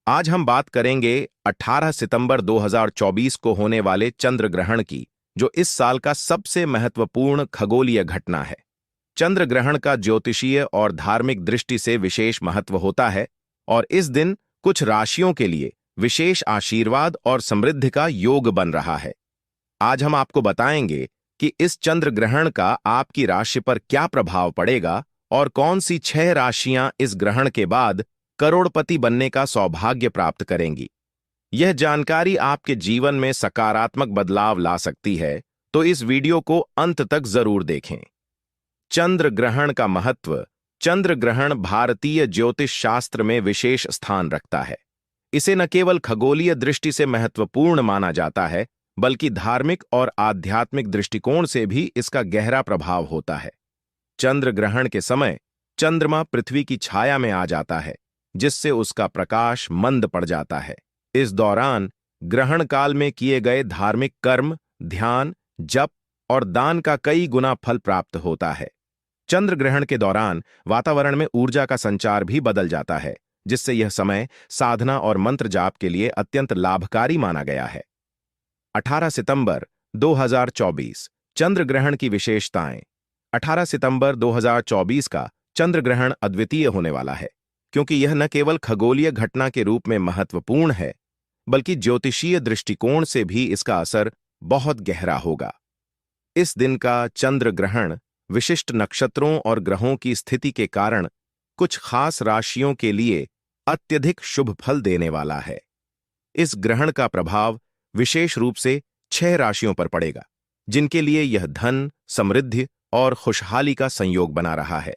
आज हम बात करेंगे 18 सितंबर 2024 को होने वाले चंद्र ग्रहण की, जो इस साल का सबसे महत्वपूर्ण खगोलीय घटना है। चंद्र ग्रहण का ज्योतिषीय और धार्मिक दृष्टि से विशेष महत्व होता है और इस दिन कुछ राशियों के लिए विशेष आशीर्वाद और समृद्धि का योग बन रहा है। आज हम आपको बताएंगे कि इस चंद्र ग्रहण का आपकी राशि पर क्या प्रभाव पड़ेगा और कौन सी 6 राशियां इस ग्रहण के बाद करोड़पति बनने का सौभाग्य प्राप्त करेंगी। यह जानकारी आपके जीवन में सकारात्मक बदलाव ला सकती है, तो इस वीडियो को अंत तक जरूर देखें। चंद्र ग्रहण का महत्व। चंद्र ग्रहण भारतीय ज्योतिष शास्त्र में विशेष स्थान रखता है। इसे न केवल खगोलीय दृष्टि से महत्वपूर्ण माना जाता है, बल्कि धार्मिक और आध्यात्मिक दृष्टिकोण से भी इसका गहरा प्रभाव होता है। चंद्र ग्रहण के समय चंद्रमा पृथ्वी की छाया में आ जाता है, जिससे उसका प्रकाश मंद पड़ जाता है। इस दौरान ग्रहण काल में किए गए धार्मिक कर्म, ध्यान, जप और दान का कई गुना फल प्राप्त होता है। चंद्र ग्रहण के दौरान वातावरण में ऊर्जा का संचार भी बदल जाता है, जिससे यह समय साधना और मंत्र जाप के लिए अत्यंत लाभकारी माना गया है। 18 सितंबर 2024 चंद्र ग्रहण की विशेषताएं। 18 सितंबर 2024 का चंद्र ग्रहण अद्वितीय होने वाला है, क्योंकि यह न केवल खगोलीय घटना के रूप में महत्वपूर्ण है, बल्कि ज्योतिषीय दृष्टिकोण से भी इसका असर बहुत गहरा होगा। इस दिन का चंद्र ग्रहण विशिष्ट नक्षत्रों और ग्रहों की स्थिति के कारण कुछ खास राशियों के लिए अत्यधिक शुभ फल देने वाला है। इस ग्रहण का प्रभाव विशेष रूप से 6 राशियों पर पड़ेगा, जिनके लिए यह धन, समृद्धि और खुशहाली का संयोग बना रहा है।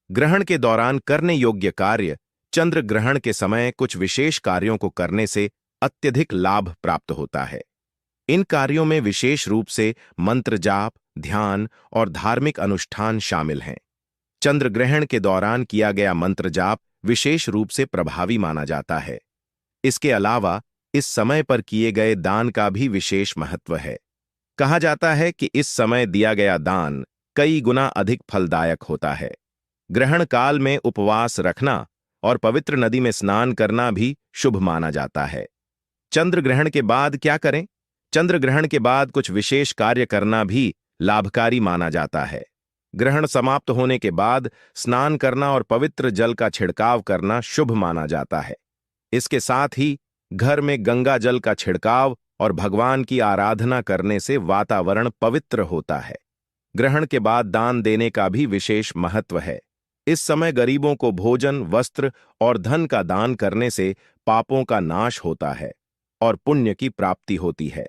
ग्रहण के दौरान करने योग्य कार्य। चंद्र ग्रहण के समय कुछ विशेष कार्यों को करने से अत्यधिक लाभ प्राप्त होता है। इन कार्यों में विशेष रूप से मंत्र जाप, ध्यान और धार्मिक अनुष्ठान शामिल हैं। चंद्र ग्रहण के दौरान किया गया मंत्र जाप विशेष रूप से प्रभावी माना जाता है। इसके अलावा इस समय पर किए गए दान का भी विशेष महत्व है। कहा जाता है कि इस समय दिया गया दान कई गुना अधिक फलदायक होता है। ग्रहण काल में उपवास रखना और पवित्र नदी में स्नान करना भी शुभ माना जाता है। चंद्र ग्रहण के बाद क्या करें? चंद्र ग्रहण के बाद कुछ विशेष कार्य करना भी लाभकारी माना जाता है। ग्रहण समाप्त होने के बाद स्नान करना और पवित्र जल का छिड़काव करना शुभ माना जाता है। इसके साथ ही घर में गंगा जल का छिड़काव और भगवान की आराधना करने से वातावरण पवित्र होता है। ग्रहण के बाद दान देने का भी विशेष महत्व है। इस समय गरीबों को भोजन, वस्त्र और धन का दान करने से पापों का नाश होता है और पुण्य की प्राप्ति होती है।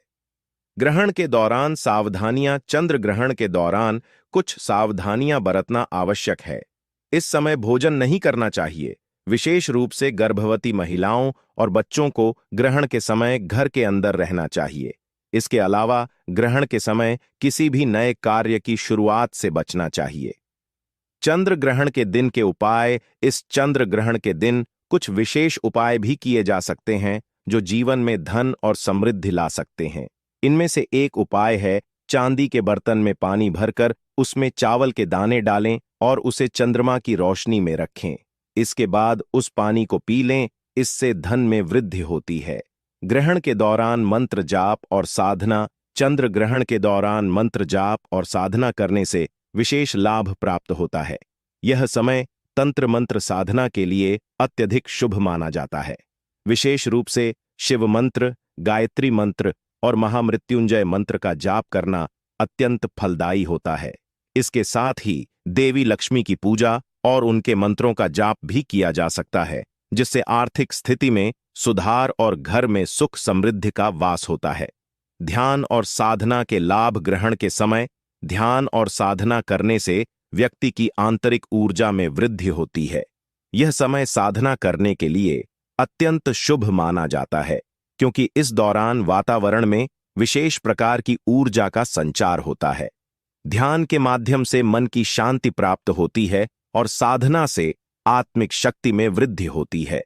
ग्रहण के दौरान सावधानियां। चंद्र ग्रहण के दौरान कुछ सावधानियां बरतना आवश्यक है। इस समय भोजन नहीं करना चाहिए। विशेष रूप से गर्भवती महिलाओं और बच्चों को ग्रहण के समय घर के अंदर रहना चाहिए। इसके अलावा ग्रहण के समय किसी भी नए कार्य की शुरुआत से बचना चाहिए। चंद्र ग्रहण के दिन के उपाय। इस चंद्र ग्रहण के दिन कुछ विशेष उपाय भी किए जा सकते हैं, जो जीवन में धन और समृद्धि ला सकते हैं। इनमें से एक उपाय है, चांदी के बर्तन में पानी भरकर उसमें चावल के दाने डालें और उसे चंद्रमा की रोशनी में रखें। इसके बाद उस पानी को पी लें। इससे धन में वृद्धि होती है। ग्रहण के दौरान मंत्र जाप और साधना। चंद्र ग्रहण के दौरान मंत्र जाप और साधना करने से विशेष लाभ प्राप्त होता है। यह समय तंत्र मंत्र साधना के लिए अत्यधिक शुभ माना जाता है। विशेष रूप से शिव मंत्र, गायत्री मंत्र और महामृत्युंजय मंत्र का जाप करना अत्यंत फलदायी होता है। इसके साथ ही देवी लक्ष्मी की पूजा और उनके मंत्रों का जाप भी किया जा सकता है, जिससे आर्थिक स्थिति में सुधार और घर में सुख समृद्धि का वास होता है। ध्यान और साधना के लाभ। ग्रहण के समय ध्यान और साधना करने से व्यक्ति की आंतरिक ऊर्जा में वृद्धि होती है। यह समय साधना करने के लिए अत्यंत शुभ माना जाता है, क्योंकि इस दौरान वातावरण में विशेष प्रकार की ऊर्जा का संचार होता है। ध्यान के माध्यम से मन की शांति प्राप्त होती है और साधना से आत्मिक शक्ति में वृद्धि होती है।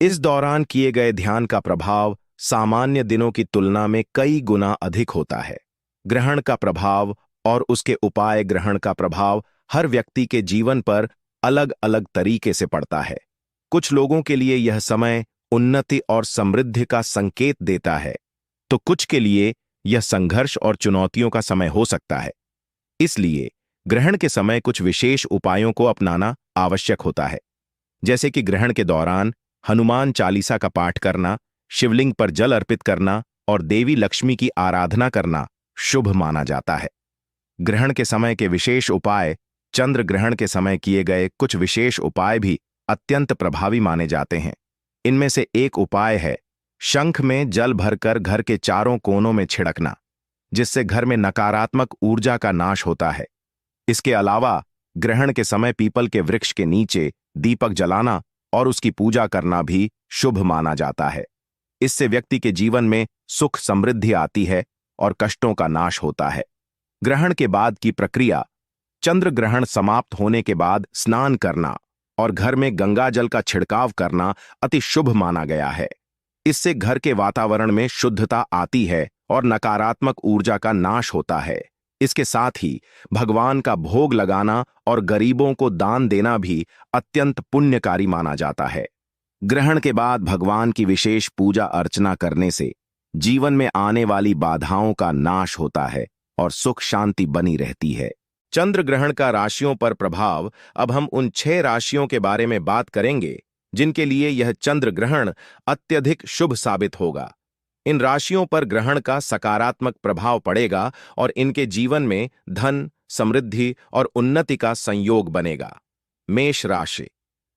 इस दौरान किए गए ध्यान का प्रभाव सामान्य दिनों की तुलना में कई गुना अधिक होता है। ग्रहण का प्रभाव और उसके उपाय। ग्रहण का प्रभाव हर व्यक्ति के जीवन पर अलग अलग तरीके से पड़ता है। कुछ लोगों के लिए यह समय उन्नति और समृद्धि का संकेत देता है, तो कुछ के लिए यह संघर्ष और चुनौतियों का समय हो सकता है। इसलिए ग्रहण के समय कुछ विशेष उपायों को अपनाना आवश्यक होता है, जैसे कि ग्रहण के दौरान हनुमान चालीसा का पाठ करना, शिवलिंग पर जल अर्पित करना और देवी लक्ष्मी की आराधना करना शुभ माना जाता है। ग्रहण के समय के विशेष उपाय। चंद्र ग्रहण के समय किए गए कुछ विशेष उपाय भी अत्यंत प्रभावी माने जाते हैं। इनमें से एक उपाय है शंख में जल भरकर घर के चारों कोनों में छिड़कना, जिससे घर में नकारात्मक ऊर्जा का नाश होता है। इसके अलावा ग्रहण के समय पीपल के वृक्ष के नीचे दीपक जलाना और उसकी पूजा करना भी शुभ माना जाता है। इससे व्यक्ति के जीवन में सुख समृद्धि आती है और कष्टों का नाश होता है। ग्रहण के बाद की प्रक्रिया। चंद्र ग्रहण समाप्त होने के बाद स्नान करना और घर में गंगा जल का छिड़काव करना अति शुभ माना गया है। इससे घर के वातावरण में शुद्धता आती है और नकारात्मक ऊर्जा का नाश होता है। इसके साथ ही भगवान का भोग लगाना और गरीबों को दान देना भी अत्यंत पुण्यकारी माना जाता है। ग्रहण के बाद भगवान की विशेष पूजा अर्चना करने से जीवन में आने वाली बाधाओं का नाश होता है और सुख शांति बनी रहती है। चंद्र ग्रहण का राशियों पर प्रभाव। अब हम उन 6 राशियों के बारे में बात करेंगे जिनके लिए यह चंद्र ग्रहण अत्यधिक शुभ साबित होगा। इन राशियों पर ग्रहण का सकारात्मक प्रभाव पड़ेगा और इनके जीवन में धन, समृद्धि और उन्नति का संयोग बनेगा। मेष राशि।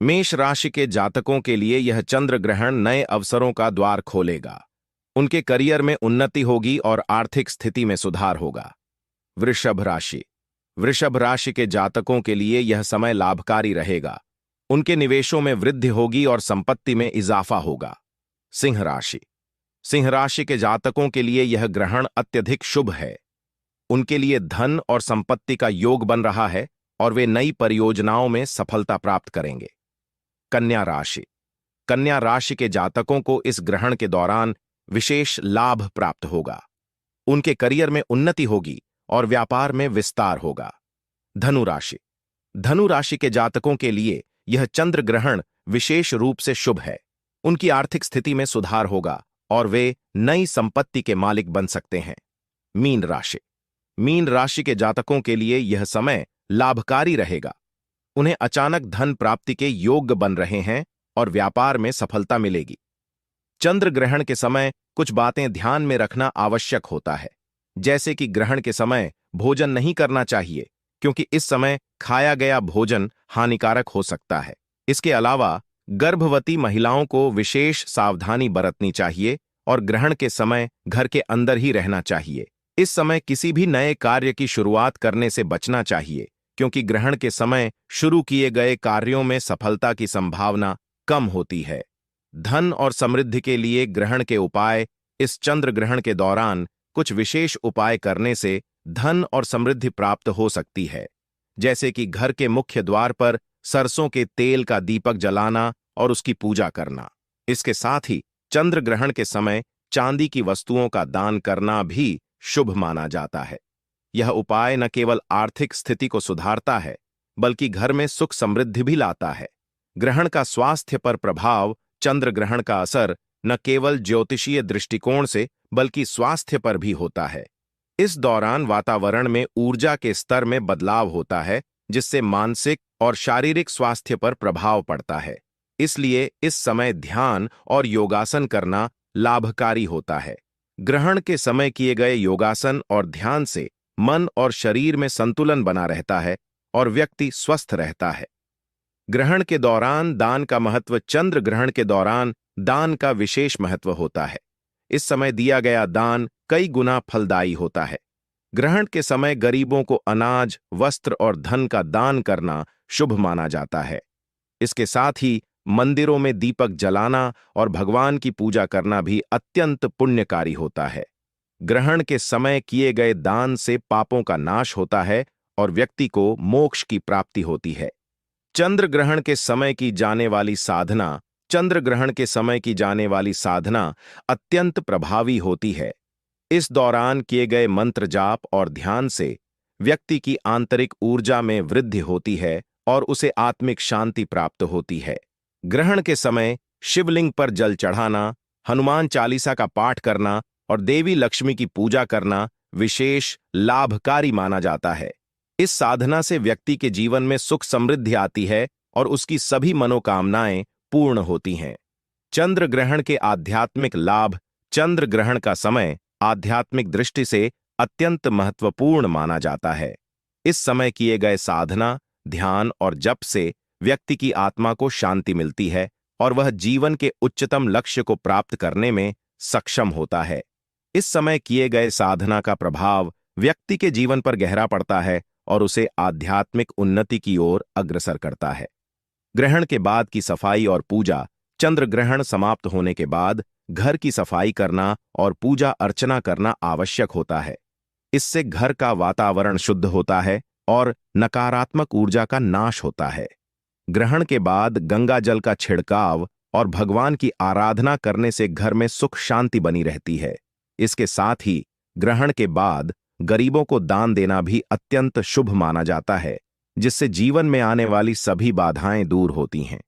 मेष राशि के जातकों के लिए यह चंद्र ग्रहण नए अवसरों का द्वार खोलेगा। उनके करियर में उन्नति होगी और आर्थिक स्थिति में सुधार होगा। वृषभ राशि। वृषभ राशि के जातकों के लिए यह समय लाभकारी रहेगा। उनके निवेशों में वृद्धि होगी और संपत्ति में इजाफा होगा। सिंह राशि। सिंह राशि के जातकों के लिए यह ग्रहण अत्यधिक शुभ है। उनके लिए धन और संपत्ति का योग बन रहा है और वे नई परियोजनाओं में सफलता प्राप्त करेंगे। कन्या राशि। कन्या राशि के जातकों को इस ग्रहण के दौरान विशेष लाभ प्राप्त होगा। उनके करियर में उन्नति होगी और व्यापार में विस्तार होगा। धनु राशि। धनु राशि के जातकों के लिए यह चंद्र ग्रहण विशेष रूप से शुभ है। उनकी आर्थिक स्थिति में सुधार होगा और वे नई संपत्ति के मालिक बन सकते हैं। मीन राशि। मीन राशि के जातकों के लिए यह समय लाभकारी रहेगा। उन्हें अचानक धन प्राप्ति के योग्य बन रहे हैं और व्यापार में सफलता मिलेगी। चंद्र ग्रहण के समय कुछ बातें ध्यान में रखना आवश्यक होता है, जैसे कि ग्रहण के समय भोजन नहीं करना चाहिए, क्योंकि इस समय खाया गया भोजन हानिकारक हो सकता है। इसके अलावा गर्भवती महिलाओं को विशेष सावधानी बरतनी चाहिए और ग्रहण के समय घर के अंदर ही रहना चाहिए। इस समय किसी भी नए कार्य की शुरुआत करने से बचना चाहिए, क्योंकि ग्रहण के समय शुरू किए गए कार्यों में सफलता की संभावना कम होती है। धन और समृद्धि के लिए ग्रहण के उपाय। इस चंद्र ग्रहण के दौरान कुछ विशेष उपाय करने से धन और समृद्धि प्राप्त हो सकती है, जैसे कि घर के मुख्य द्वार पर सरसों के तेल का दीपक जलाना और उसकी पूजा करना। इसके साथ ही चंद्र ग्रहण के समय चांदी की वस्तुओं का दान करना भी शुभ माना जाता है। यह उपाय न केवल आर्थिक स्थिति को सुधारता है, बल्कि घर में सुख समृद्धि भी लाता है। ग्रहण का स्वास्थ्य पर प्रभाव। चंद्र ग्रहण का असर न केवल ज्योतिषीय दृष्टिकोण से बल्कि स्वास्थ्य पर भी होता है। इस दौरान वातावरण में ऊर्जा के स्तर में बदलाव होता है, जिससे मानसिक और शारीरिक स्वास्थ्य पर प्रभाव पड़ता है। इसलिए इस समय ध्यान और योगासन करना लाभकारी होता है। ग्रहण के समय किए गए योगासन और ध्यान से मन और शरीर में संतुलन बना रहता है और व्यक्ति स्वस्थ रहता है। ग्रहण के दौरान दान का महत्व। चंद्र ग्रहण के दौरान दान का विशेष महत्व होता है। इस समय दिया गया दान कई गुना फलदायी होता है। ग्रहण के समय गरीबों को अनाज, वस्त्र और धन का दान करना शुभ माना जाता है। इसके साथ ही मंदिरों में दीपक जलाना और भगवान की पूजा करना भी अत्यंत पुण्यकारी होता है। ग्रहण के समय किए गए दान से पापों का नाश होता है और व्यक्ति को मोक्ष की प्राप्ति होती है। चंद्र ग्रहण के समय की जाने वाली साधना। चंद्र ग्रहण के समय की जाने वाली साधना अत्यंत प्रभावी होती है। इस दौरान किए गए मंत्र जाप और ध्यान से व्यक्ति की आंतरिक ऊर्जा में वृद्धि होती है और उसे आत्मिक शांति प्राप्त होती है। ग्रहण के समय शिवलिंग पर जल चढ़ाना, हनुमान चालीसा का पाठ करना और देवी लक्ष्मी की पूजा करना विशेष लाभकारी माना जाता है। इस साधना से व्यक्ति के जीवन में सुख समृद्धि आती है और उसकी सभी मनोकामनाएं पूर्ण होती हैं। चंद्र ग्रहण के आध्यात्मिक लाभ। चंद्र ग्रहण का समय आध्यात्मिक दृष्टि से अत्यंत महत्वपूर्ण माना जाता है। इस समय किए गए साधना, ध्यान और जप से व्यक्ति की आत्मा को शांति मिलती है और वह जीवन के उच्चतम लक्ष्य को प्राप्त करने में सक्षम होता है। इस समय किए गए साधना का प्रभाव व्यक्ति के जीवन पर गहरा पड़ता है और उसे आध्यात्मिक उन्नति की ओर अग्रसर करता है। ग्रहण के बाद की सफाई और पूजा। चंद्र ग्रहण समाप्त होने के बाद घर की सफाई करना और पूजा अर्चना करना आवश्यक होता है। इससे घर का वातावरण शुद्ध होता है और नकारात्मक ऊर्जा का नाश होता है। ग्रहण के बाद गंगा जल का छिड़काव और भगवान की आराधना करने से घर में सुख शांति बनी रहती है। इसके साथ ही ग्रहण के बाद गरीबों को दान देना भी अत्यंत शुभ माना जाता है, जिससे जीवन में आने वाली सभी बाधाएं दूर होती हैं।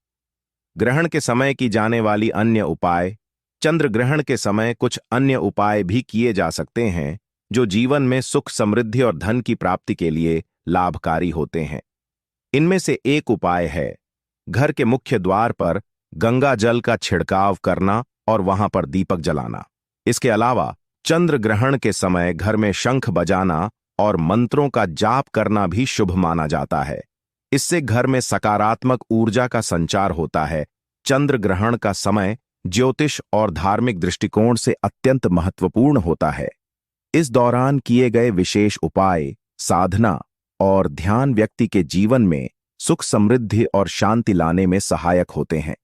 ग्रहण के समय की जाने वाली अन्य उपाय। चंद्र ग्रहण के समय कुछ अन्य उपाय भी किए जा सकते हैं जो जीवन में सुख समृद्धि और धन की प्राप्ति के लिए लाभकारी होते हैं। इनमें से एक उपाय है घर के मुख्य द्वार पर गंगा जल का छिड़काव करना और वहां पर दीपक जलाना। इसके अलावा चंद्र ग्रहण के समय घर में शंख बजाना और मंत्रों का जाप करना भी शुभ माना जाता है। इससे घर में सकारात्मक ऊर्जा का संचार होता है। चंद्र ग्रहण का समय ज्योतिष और धार्मिक दृष्टिकोण से अत्यंत महत्वपूर्ण होता है। इस दौरान किए गए विशेष उपाय, साधना और ध्यान व्यक्ति के जीवन में सुख समृद्धि और शांति लाने में सहायक होते हैं।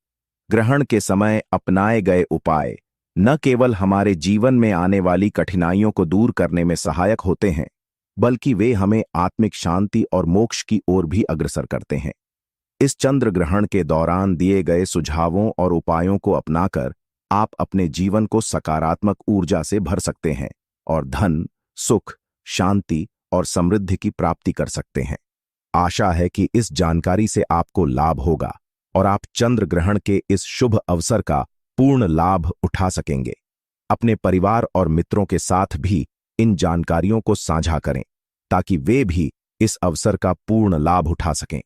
ग्रहण के समय अपनाए गए उपाय न केवल हमारे जीवन में आने वाली कठिनाइयों को दूर करने में सहायक होते हैं, बल्कि वे हमें आत्मिक शांति और मोक्ष की ओर भी अग्रसर करते हैं। इस चंद्र ग्रहण के दौरान दिए गए सुझावों और उपायों को अपनाकर आप अपने जीवन को सकारात्मक ऊर्जा से भर सकते हैं और धन, सुख, शांति और समृद्धि की प्राप्ति कर सकते हैं। आशा है कि इस जानकारी से आपको लाभ होगा और आप चंद्र ग्रहण के इस शुभ अवसर का पूर्ण लाभ उठा सकेंगे। अपने परिवार और मित्रों के साथ भी इन जानकारियों को साझा करें ताकि वे भी इस अवसर का पूर्ण लाभ उठा सकें।